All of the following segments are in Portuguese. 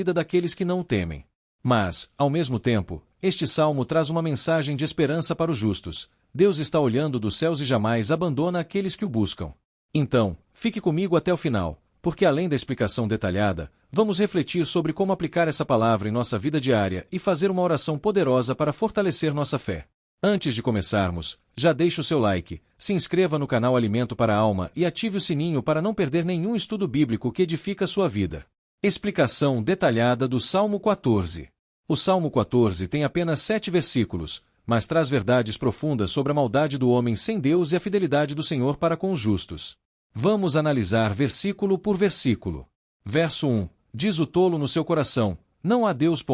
vida daqueles que não o temem. Mas, ao mesmo tempo, este salmo traz uma mensagem de esperança para os justos. Deus está olhando dos céus e jamais abandona aqueles que o buscam. Então, fique comigo até o final, porque além da explicação detalhada, vamos refletir sobre como aplicar essa palavra em nossa vida diária e fazer uma oração poderosa para fortalecer nossa fé. Antes de começarmos, já deixe o seu like, se inscreva no canal Alimento para a Alma e ative o sininho para não perder nenhum estudo bíblico que edifica a sua vida. Explicação detalhada do Salmo 14. O Salmo 14 tem apenas 7 versículos, mas traz verdades profundas sobre a maldade do homem sem Deus e a fidelidade do Senhor para com os justos. Vamos analisar versículo por versículo. Verso 1. Diz o tolo no seu coração, não há Deus.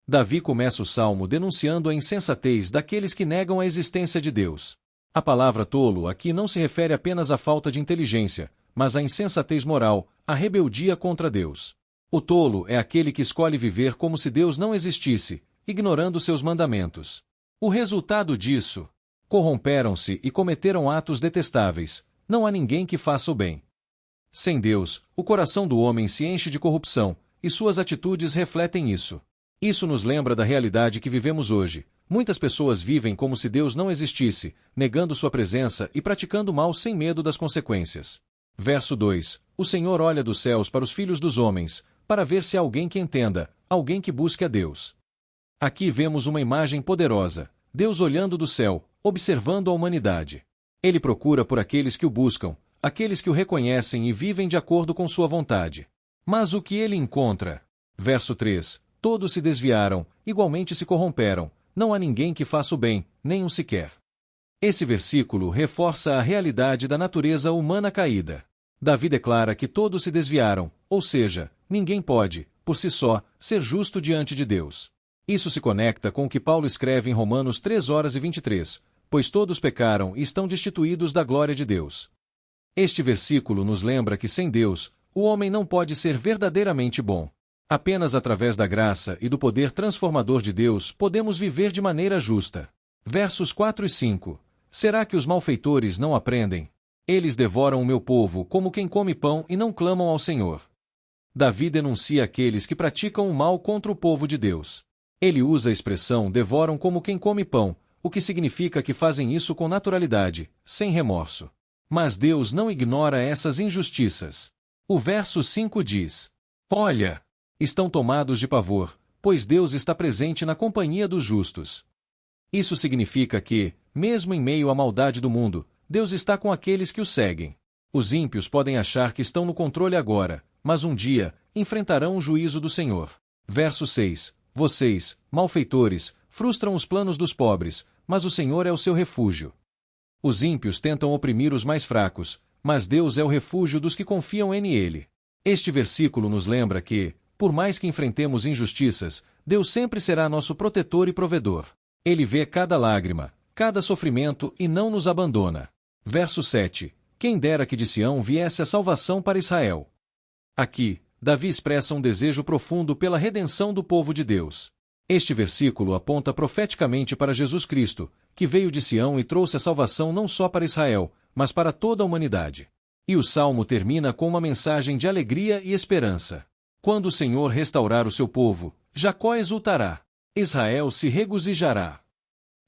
Davi começa o salmo denunciando a insensatez daqueles que negam a existência de Deus. A palavra tolo aqui não se refere apenas à falta de inteligência, mas à insensatez moral, à rebeldia contra Deus. O tolo é aquele que escolhe viver como se Deus não existisse, ignorando seus mandamentos. O resultado disso: corromperam-se e cometeram atos detestáveis. Não há ninguém que faça o bem. Sem Deus, o coração do homem se enche de corrupção, e suas atitudes refletem isso. Isso nos lembra da realidade que vivemos hoje. Muitas pessoas vivem como se Deus não existisse, negando sua presença e praticando mal sem medo das consequências. Verso 2. O Senhor olha dos céus para os filhos dos homens, para ver se há alguém que entenda, alguém que busque a Deus. Aqui vemos uma imagem poderosa, Deus olhando do céu, observando a humanidade. Ele procura por aqueles que o buscam, aqueles que o reconhecem e vivem de acordo com sua vontade. Mas o que ele encontra? Verso 3. Todos se desviaram, igualmente se corromperam, não há ninguém que faça o bem, nem um sequer. Esse versículo reforça a realidade da natureza humana caída. Davi declara que todos se desviaram, ou seja, ninguém pode, por si só, ser justo diante de Deus. Isso se conecta com o que Paulo escreve em Romanos 3:23, pois todos pecaram e estão destituídos da glória de Deus. Este versículo nos lembra que sem Deus, o homem não pode ser verdadeiramente bom. Apenas através da graça e do poder transformador de Deus podemos viver de maneira justa. Versos 4 e 5. Será que os malfeitores não aprendem? Eles devoram o meu povo como quem come pão e não clamam ao Senhor. Davi denuncia aqueles que praticam o mal contra o povo de Deus. Ele usa a expressão devoram como quem come pão, o que significa que fazem isso com naturalidade, sem remorso. Mas Deus não ignora essas injustiças. O verso 5 diz: olha! Estão tomados de pavor, pois Deus está presente na companhia dos justos. Isso significa que, mesmo em meio à maldade do mundo, Deus está com aqueles que o seguem. Os ímpios podem achar que estão no controle agora, mas um dia, enfrentarão o juízo do Senhor. Verso 6. Vocês, malfeitores, frustram os planos dos pobres, mas o Senhor é o seu refúgio. Os ímpios tentam oprimir os mais fracos, mas Deus é o refúgio dos que confiam nele. Este versículo nos lembra que, por mais que enfrentemos injustiças, Deus sempre será nosso protetor e provedor. Ele vê cada lágrima, cada sofrimento e não nos abandona. Verso 7. Quem dera que de Sião viesse a salvação para Israel. Aqui, Davi expressa um desejo profundo pela redenção do povo de Deus. Este versículo aponta profeticamente para Jesus Cristo, que veio de Sião e trouxe a salvação não só para Israel, mas para toda a humanidade. E o salmo termina com uma mensagem de alegria e esperança. Quando o Senhor restaurar o seu povo, Jacó exultará, Israel se regozijará.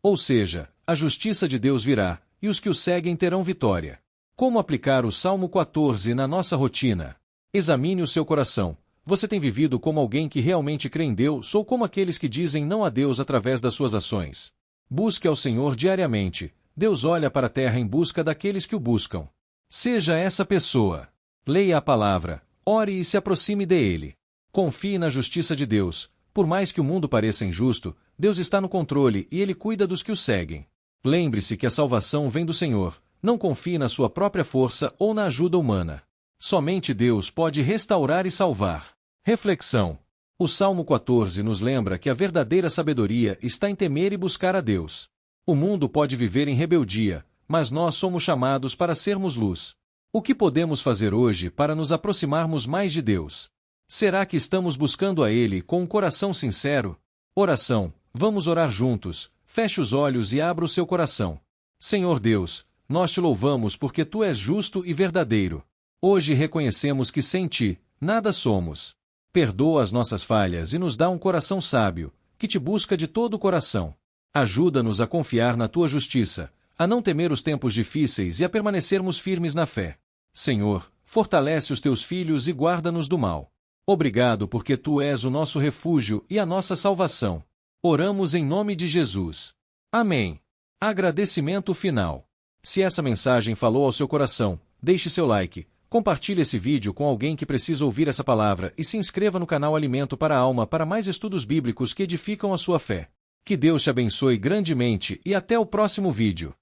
Ou seja, a justiça de Deus virá, e os que o seguem terão vitória. Como aplicar o Salmo 14 na nossa rotina? Examine o seu coração. Você tem vivido como alguém que realmente crê em Deus ou como aqueles que dizem não a Deus através das suas ações? Busque ao Senhor diariamente. Deus olha para a terra em busca daqueles que o buscam. Seja essa pessoa. Leia a palavra. Ore e se aproxime dele. Confie na justiça de Deus. Por mais que o mundo pareça injusto, Deus está no controle e Ele cuida dos que o seguem. Lembre-se que a salvação vem do Senhor. Não confie na sua própria força ou na ajuda humana. Somente Deus pode restaurar e salvar. Reflexão. O Salmo 14 nos lembra que a verdadeira sabedoria está em temer e buscar a Deus. O mundo pode viver em rebeldia, mas nós somos chamados para sermos luz. O que podemos fazer hoje para nos aproximarmos mais de Deus? Será que estamos buscando a Ele com um coração sincero? Oração. Vamos orar juntos. Feche os olhos e abra o seu coração. Senhor Deus, nós te louvamos porque Tu és justo e verdadeiro. Hoje reconhecemos que sem Ti, nada somos. Perdoa as nossas falhas e nos dá um coração sábio, que te busca de todo o coração. Ajuda-nos a confiar na tua justiça, a não temer os tempos difíceis e a permanecermos firmes na fé. Senhor, fortalece os teus filhos e guarda-nos do mal. Obrigado porque tu és o nosso refúgio e a nossa salvação. Oramos em nome de Jesus. Amém. Agradecimento final. Se essa mensagem falou ao seu coração, deixe seu like, compartilhe esse vídeo com alguém que precisa ouvir essa palavra e se inscreva no canal Alimento para a Alma para mais estudos bíblicos que edificam a sua fé. Que Deus te abençoe grandemente e até o próximo vídeo.